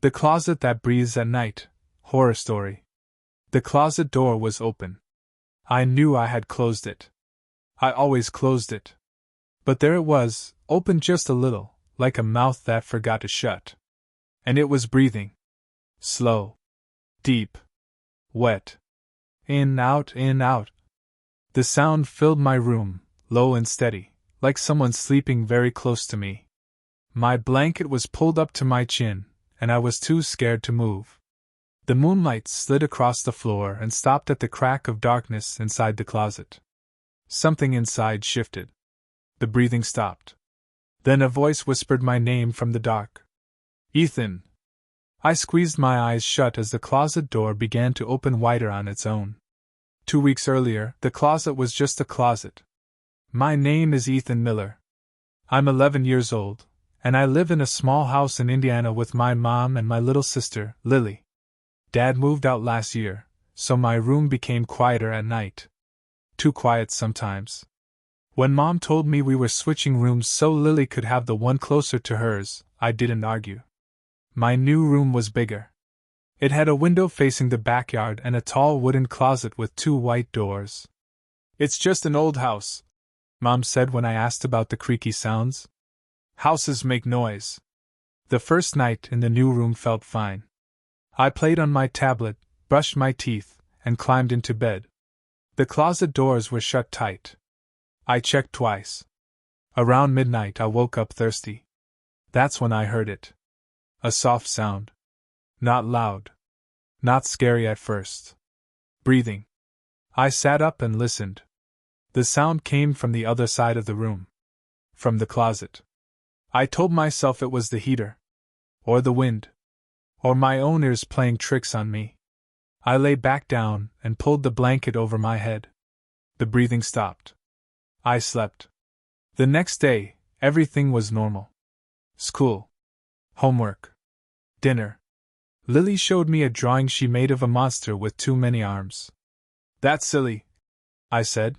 The closet that breathes at night. Horror story. The closet door was open. I knew I had closed it. I always closed it. But there it was, open just a little, like a mouth that forgot to shut. And it was breathing. Slow. Deep. Wet. In, out, in, out. The sound filled my room, low and steady, like someone sleeping very close to me. My blanket was pulled up to my chin, and I was too scared to move. The moonlight slid across the floor and stopped at the crack of darkness inside the closet. Something inside shifted. The breathing stopped. Then a voice whispered my name from the dark. Ethan. I squeezed my eyes shut as the closet door began to open wider on its own. 2 weeks earlier, the closet was just a closet. My name is Ethan Miller. I'm 11 years old, and I live in a small house in Indiana with my mom and my little sister, Lily. Dad moved out last year, so my room became quieter at night. Too quiet sometimes. When Mom told me we were switching rooms so Lily could have the one closer to hers, I didn't argue. My new room was bigger. It had a window facing the backyard and a tall wooden closet with 2 white doors. It's just an old house, Mom said when I asked about the creaky sounds. Houses make noise. The first night in the new room felt fine. I played on my tablet, brushed my teeth, and climbed into bed. The closet doors were shut tight. I checked twice. Around midnight I woke up thirsty. That's when I heard it. A soft sound. Not loud. Not scary at first. Breathing. I sat up and listened. The sound came from the other side of the room. From the closet. I told myself it was the heater. Or the wind. Or my own ears playing tricks on me. I lay back down and pulled the blanket over my head. The breathing stopped. I slept. The next day, everything was normal. School. Homework. Dinner. Lily showed me a drawing she made of a monster with too many arms. That's silly, I said.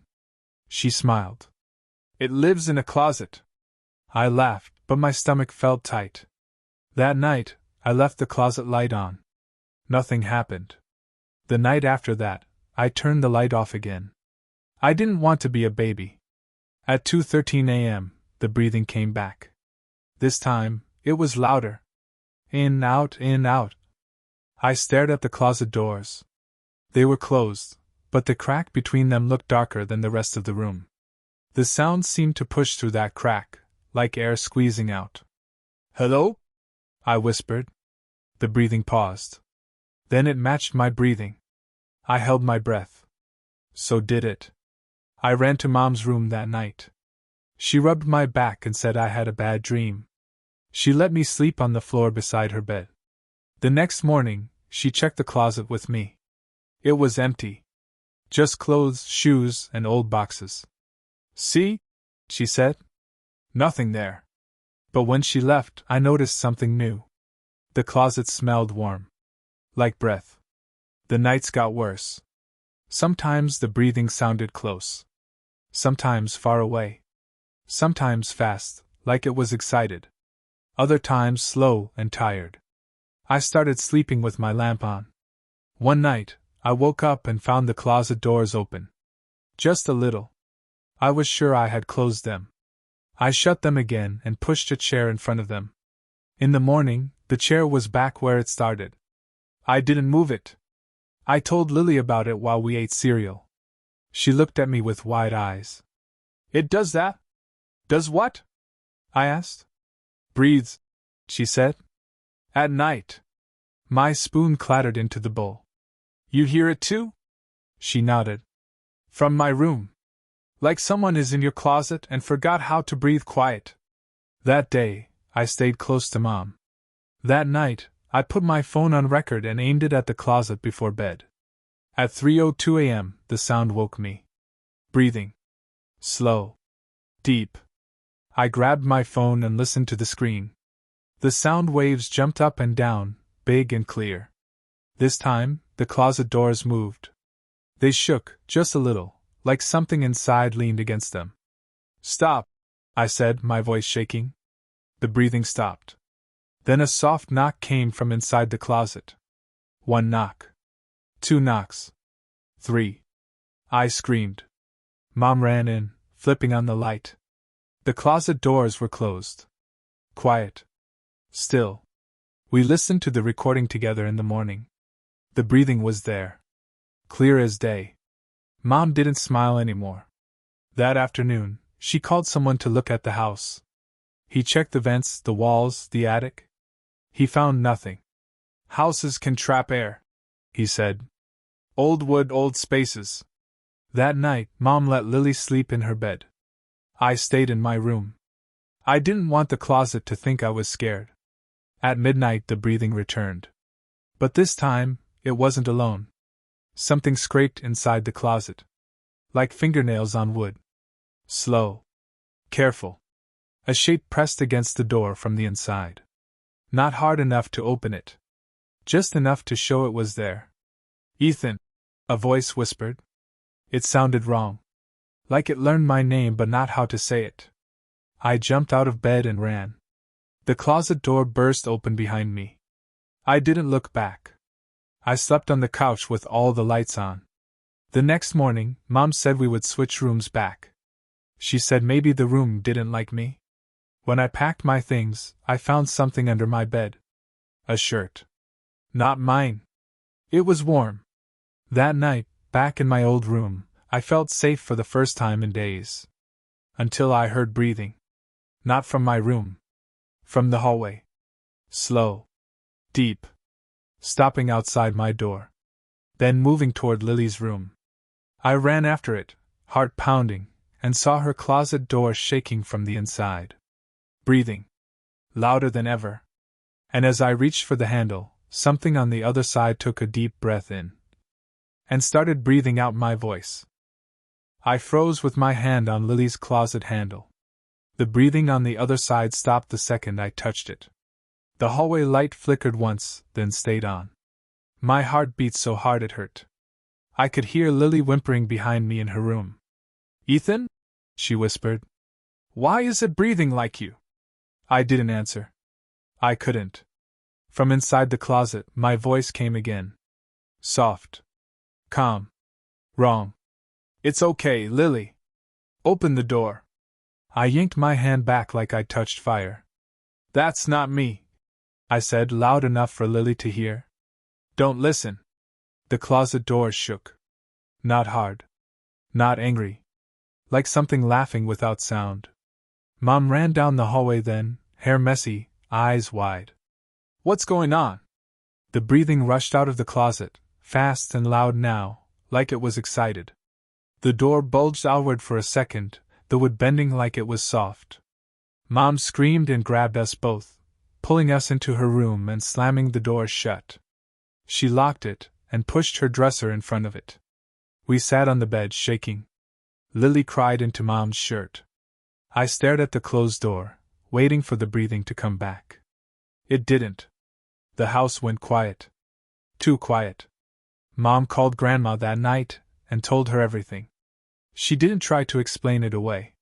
She smiled. It lives in a closet. I laughed, but my stomach felt tight. That night, I left the closet light on. Nothing happened. The night after that, I turned the light off again. I didn't want to be a baby. At 2:13 a.m., the breathing came back. This time, it was louder. In, out, in, out. I stared at the closet doors. They were closed, but the crack between them looked darker than the rest of the room. The sound seemed to push through that crack, like air squeezing out. Hello? I whispered. The breathing paused. Then it matched my breathing. I held my breath. So did it. I ran to Mom's room that night. She rubbed my back and said I had a bad dream. She let me sleep on the floor beside her bed. The next morning, she checked the closet with me. It was empty. Just clothes, shoes, and old boxes. See? She said. Nothing there. But when she left, I noticed something new. The closet smelled warm. Like breath. The nights got worse. Sometimes the breathing sounded close. Sometimes far away. Sometimes fast, like it was excited. Other times slow and tired. I started sleeping with my lamp on. One night, I woke up and found the closet doors open. Just a little. I was sure I had closed them. I shut them again and pushed a chair in front of them. In the morning, the chair was back where it started. I didn't move it. I told Lily about it while we ate cereal. She looked at me with wide eyes. It does that? Does what? I asked. Breathes, she said. At night. My spoon clattered into the bowl. You hear it too? She nodded. From my room. Like someone is in your closet and forgot how to breathe quiet. That day, I stayed close to Mom. That night, I put my phone on record and aimed it at the closet before bed. At 3:02 a.m., the sound woke me. Breathing. Slow. Deep. I grabbed my phone and listened to the screen. The sound waves jumped up and down, big and clear. This time, the closet doors moved. They shook, just a little, like something inside leaned against them. Stop, I said, my voice shaking. The breathing stopped. Then a soft knock came from inside the closet. 1 knock. 2 knocks. 3. I screamed. Mom ran in, flipping on the light. The closet doors were closed. Quiet. Still. We listened to the recording together in the morning. The breathing was there. Clear as day. Mom didn't smile anymore. That afternoon, she called someone to look at the house. He checked the vents, the walls, the attic. He found nothing. Houses can trap air, he said. Old wood, old spaces. That night, Mom let Lily sleep in her bed. I stayed in my room. I didn't want the closet to think I was scared. At midnight, the breathing returned. But this time, it wasn't alone. Something scraped inside the closet. Like fingernails on wood. Slow. Careful. A shape pressed against the door from the inside. Not hard enough to open it. Just enough to show it was there. Ethan, a voice whispered. It sounded wrong. Like it learned my name but not how to say it. I jumped out of bed and ran. The closet door burst open behind me. I didn't look back. I slept on the couch with all the lights on. The next morning, Mom said we would switch rooms back. She said maybe the room didn't like me. When I packed my things, I found something under my bed. A shirt. Not mine. It was warm. That night, back in my old room, I felt safe for the first time in days. Until I heard breathing. Not from my room. From the hallway. Slow. Deep. Stopping outside my door. Then moving toward Lily's room. I ran after it, heart pounding, and saw her closet door shaking from the inside. Breathing. Louder than ever. And as I reached for the handle, something on the other side took a deep breath in. And started breathing out my voice. I froze with my hand on Lily's closet handle. The breathing on the other side stopped the second I touched it. The hallway light flickered once, then stayed on. My heart beat so hard it hurt. I could hear Lily whimpering behind me in her room. Ethan? She whispered. Why is it breathing like you? I didn't answer. I couldn't. From inside the closet, my voice came again. Soft. Calm. Wrong. It's okay, Lily. Open the door. I yanked my hand back like I'd touched fire. That's not me, I said loud enough for Lily to hear. Don't listen. The closet door shook. Not hard. Not angry. Like something laughing without sound. Mom ran down the hallway then, hair messy, eyes wide. What's going on? The breathing rushed out of the closet, fast and loud now, like it was excited. The door bulged outward for a second, the wood bending like it was soft. Mom screamed and grabbed us both, pulling us into her room and slamming the door shut. She locked it and pushed her dresser in front of it. We sat on the bed shaking. Lily cried into Mom's shirt. I stared at the closed door, waiting for the breathing to come back. It didn't. The house went quiet. Too quiet. Mom called Grandma that night and told her everything. She didn't try to explain it away.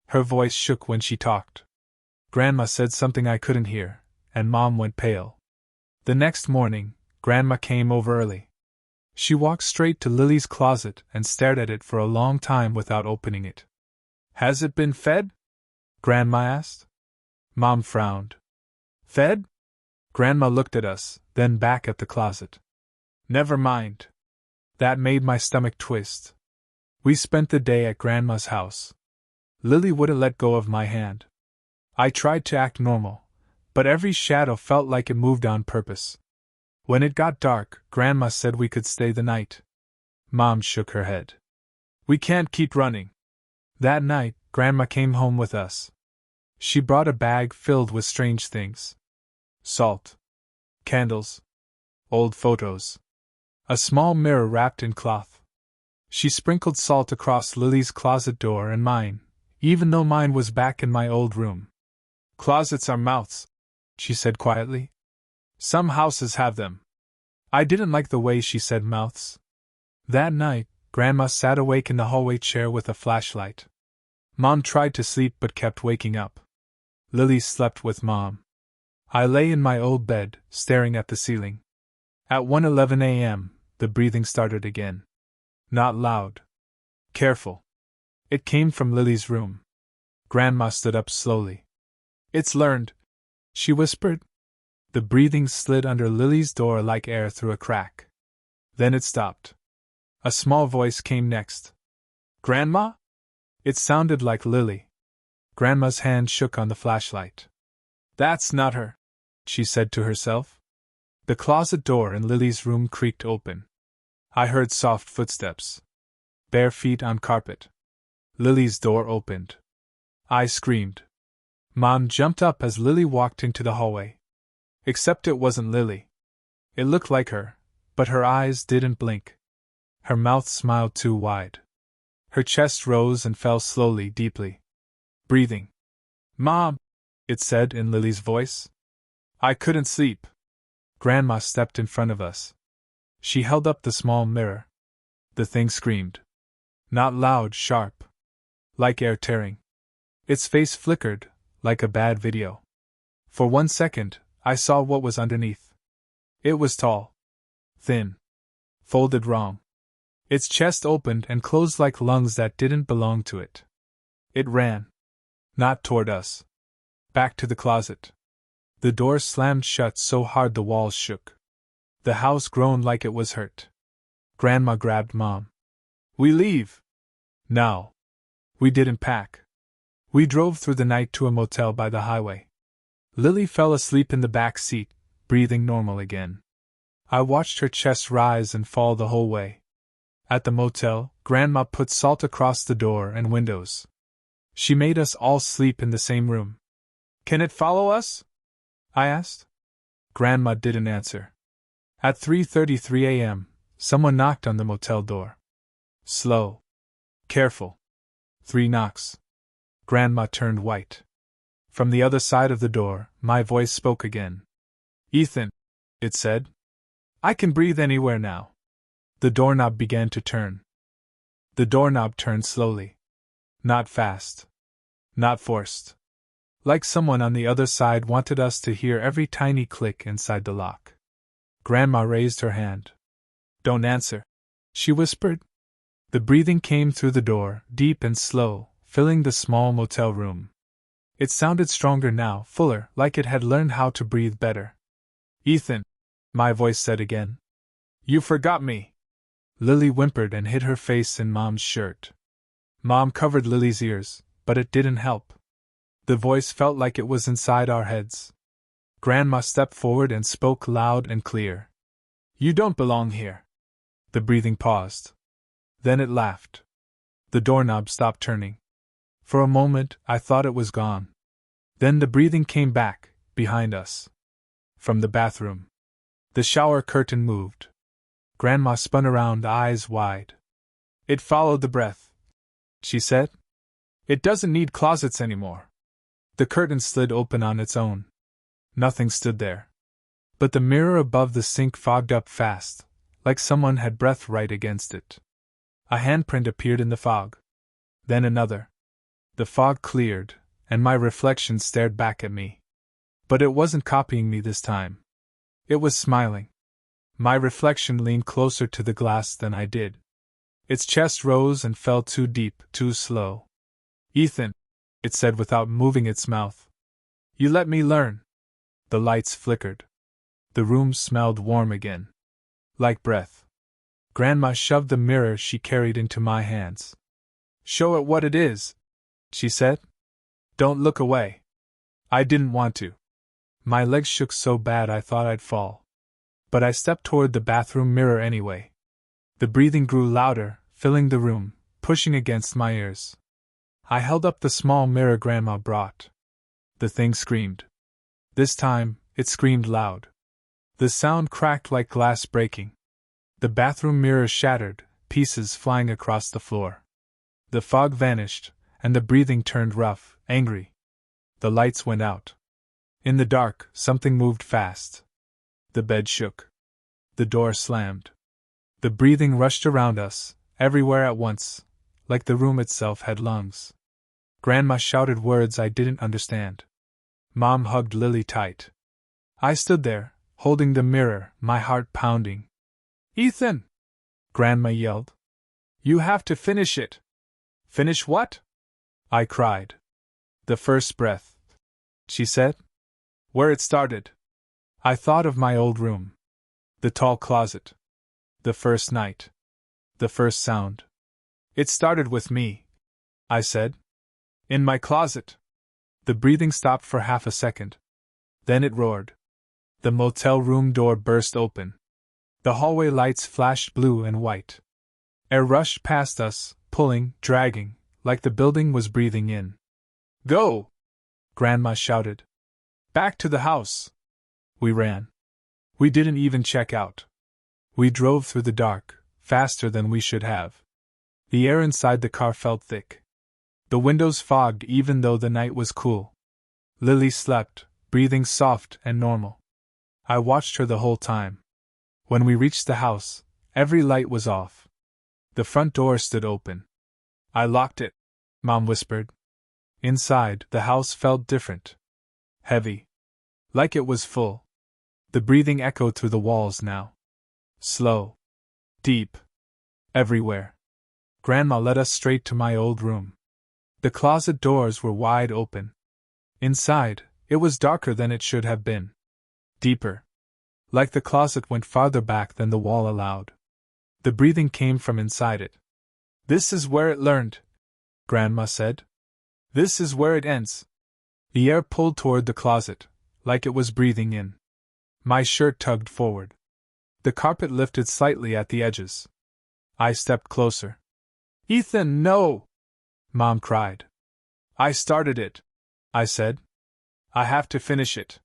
Her voice shook when she talked. Grandma said something I couldn't hear, and Mom went pale. The next morning, Grandma came over early. She walked straight to Lily's closet and stared at it for a long time without opening it. Has it been fed? Grandma asked. Mom frowned. Fed? Grandma looked at us, then back at the closet. Never mind. That made my stomach twist. We spent the day at Grandma's house. Lily wouldn't let go of my hand. I tried to act normal, but every shadow felt like it moved on purpose. When it got dark, Grandma said we could stay the night. Mom shook her head. We can't keep running. That night, Grandma came home with us. She brought a bag filled with strange things. Salt. Candles. Old photos. A small mirror wrapped in cloth. She sprinkled salt across Lily's closet door and mine, even though mine was back in my old room. Closets are mouths, she said quietly. Some houses have them. I didn't like the way she said mouths. That night, Grandma sat awake in the hallway chair with a flashlight. Mom tried to sleep but kept waking up. Lily slept with Mom. I lay in my old bed, staring at the ceiling. At 1:11 a.m., the breathing started again. Not loud. Careful. It came from Lily's room. Grandma stood up slowly. "It's learned," she whispered. The breathing slid under Lily's door like air through a crack. Then it stopped. A small voice came next. "Grandma?" It sounded like Lily. Grandma's hand shook on the flashlight. "That's not her," she said to herself. The closet door in Lily's room creaked open. I heard soft footsteps. Bare feet on carpet. Lily's door opened. I screamed. Mom jumped up as Lily walked into the hallway. Except it wasn't Lily. It looked like her, but her eyes didn't blink. Her mouth smiled too wide. Her chest rose and fell slowly, deeply. Breathing. "Mom," it said in Lily's voice. "I couldn't sleep." Grandma stepped in front of us. She held up the small mirror. The thing screamed. Not loud, sharp. Like air tearing. Its face flickered, like a bad video. For 1 second, I saw what was underneath. It was tall. Thin. Folded wrong. Its chest opened and closed like lungs that didn't belong to it. It ran. Not toward us. Back to the closet. The door slammed shut so hard the walls shook. The house groaned like it was hurt. Grandma grabbed Mom. "We leave!" Now. We didn't pack. We drove through the night to a motel by the highway. Lily fell asleep in the back seat, breathing normal again. I watched her chest rise and fall the whole way. At the motel, Grandma put salt across the door and windows. She made us all sleep in the same room. "Can it follow us?" I asked. Grandma didn't answer. At 3:33 a.m., someone knocked on the motel door. Slow. Careful. 3 knocks. Grandma turned white. From the other side of the door, my voice spoke again. "Ethan," it said. "I can breathe anywhere now." The doorknob began to turn. The doorknob turned slowly. Not fast. Not forced. Like someone on the other side wanted us to hear every tiny click inside the lock. Grandma raised her hand. "Don't answer," she whispered. The breathing came through the door, deep and slow, filling the small motel room. It sounded stronger now, fuller, like it had learned how to breathe better. "Ethan," my voice said again. "You forgot me." Lily whimpered and hid her face in Mom's shirt. Mom covered Lily's ears, but it didn't help. The voice felt like it was inside our heads. Grandma stepped forward and spoke loud and clear. "You don't belong here." The breathing paused. Then it laughed. The doorknob stopped turning. For a moment, I thought it was gone. Then the breathing came back, behind us. From the bathroom. The shower curtain moved. Grandma spun around, eyes wide. "It followed the breath," she said. "It doesn't need closets anymore." The curtain slid open on its own. Nothing stood there. But the mirror above the sink fogged up fast, like someone had breath right against it. A handprint appeared in the fog. Then another. The fog cleared, and my reflection stared back at me. But it wasn't copying me this time. It was smiling. My reflection leaned closer to the glass than I did. Its chest rose and fell too deep, too slow. "Ethan," it said without moving its mouth. "You let me learn." The lights flickered. The room smelled warm again. Like breath. Grandma shoved the mirror she carried into my hands. "Show it what it is," she said. "Don't look away." I didn't want to. My legs shook so bad I thought I'd fall. But I stepped toward the bathroom mirror anyway. The breathing grew louder, filling the room, pushing against my ears. I held up the small mirror Grandma brought. The thing screamed. This time, it screamed loud. The sound cracked like glass breaking. The bathroom mirror shattered, pieces flying across the floor. The fog vanished, and the breathing turned rough, angry. The lights went out. In the dark, something moved fast. The bed shook. The door slammed. The breathing rushed around us, everywhere at once, like the room itself had lungs. Grandma shouted words I didn't understand. Mom hugged Lily tight. I stood there, holding the mirror, my heart pounding. "Ethan!" Grandma yelled. "You have to finish it!" "Finish what?" I cried. "The first breath," she said. "Where it started." I thought of my old room. The tall closet. The first night. The first sound. "It started with me," I said. "In my closet." The breathing stopped for half a second. Then it roared. The motel room door burst open. The hallway lights flashed blue and white. Air rushed past us, pulling, dragging, like the building was breathing in. "Go!" Grandma shouted. "Back to the house!" We ran. We didn't even check out. We drove through the dark, faster than we should have. The air inside the car felt thick. The windows fogged even though the night was cool. Lily slept, breathing soft and normal. I watched her the whole time. When we reached the house, every light was off. The front door stood open. "I locked it," Mom whispered. Inside, the house felt different. Heavy. Like it was full. The breathing echoed through the walls now. Slow. Deep. Everywhere. Grandma led us straight to my old room. The closet doors were wide open. Inside, it was darker than it should have been. Deeper. Like the closet went farther back than the wall allowed. The breathing came from inside it. "This is where it learned," Grandma said. "This is where it ends." The air pulled toward the closet, like it was breathing in. My shirt tugged forward. The carpet lifted slightly at the edges. I stepped closer. "Ethan, no!" Mom cried. "I started it," I said. "I have to finish it."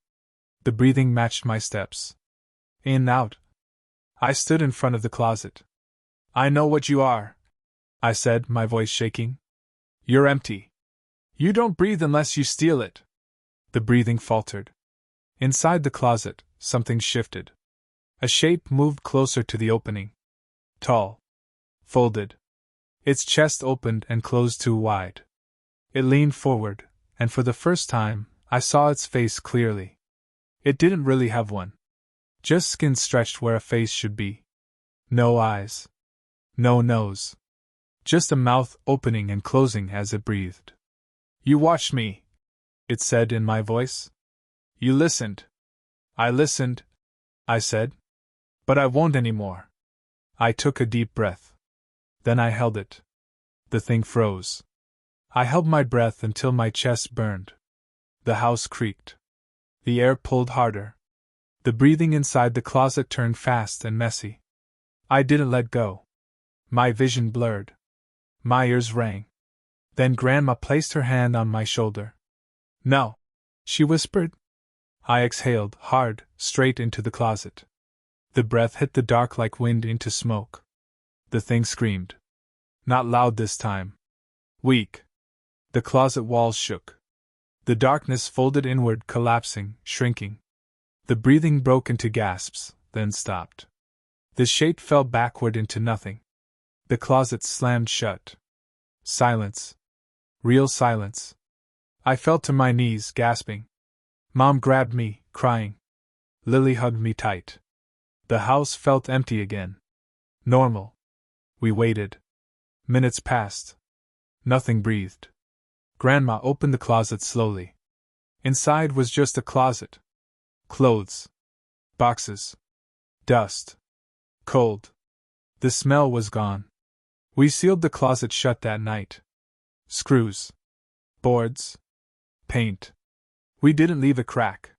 The breathing matched my steps. In, out. I stood in front of the closet. "I know what you are," I said, my voice shaking. "You're empty. You don't breathe unless you steal it." The breathing faltered. Inside the closet, something shifted. A shape moved closer to the opening. Tall. Folded. Its chest opened and closed too wide. It leaned forward, and for the first time, I saw its face clearly. It didn't really have one. Just skin stretched where a face should be. No eyes. No nose. Just a mouth opening and closing as it breathed. "You watched me," it said in my voice. "You listened." "I listened," I said. "But I won't anymore." I took a deep breath. Then I held it. The thing froze. I held my breath until my chest burned. The house creaked. The air pulled harder. The breathing inside the closet turned fast and messy. I didn't let go. My vision blurred. My ears rang. Then Grandma placed her hand on my shoulder. "No," she whispered. I exhaled, hard, straight into the closet. The breath hit the dark like wind into smoke. The thing screamed. Not loud this time. Weak. The closet walls shook. The darkness folded inward, collapsing, shrinking. The breathing broke into gasps, then stopped. The shape fell backward into nothing. The closet slammed shut. Silence. Real silence. I fell to my knees, gasping. Mom grabbed me, crying. Lily hugged me tight. The house felt empty again. Normal. We waited. Minutes passed. Nothing breathed. Grandma opened the closet slowly. Inside was just a closet. Clothes. Boxes. Dust. Cold. The smell was gone. We sealed the closet shut that night. Screws. Boards. Paint. We didn't leave a crack.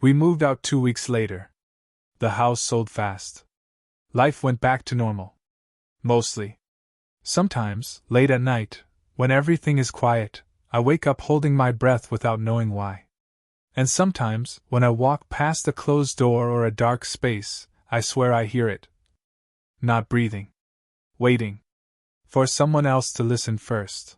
We moved out 2 weeks later. The house sold fast. Life went back to normal. Mostly. Sometimes, late at night, when everything is quiet, I wake up holding my breath without knowing why. And sometimes, when I walk past a closed door or a dark space, I swear I hear it. Not breathing. Waiting. For someone else to listen first.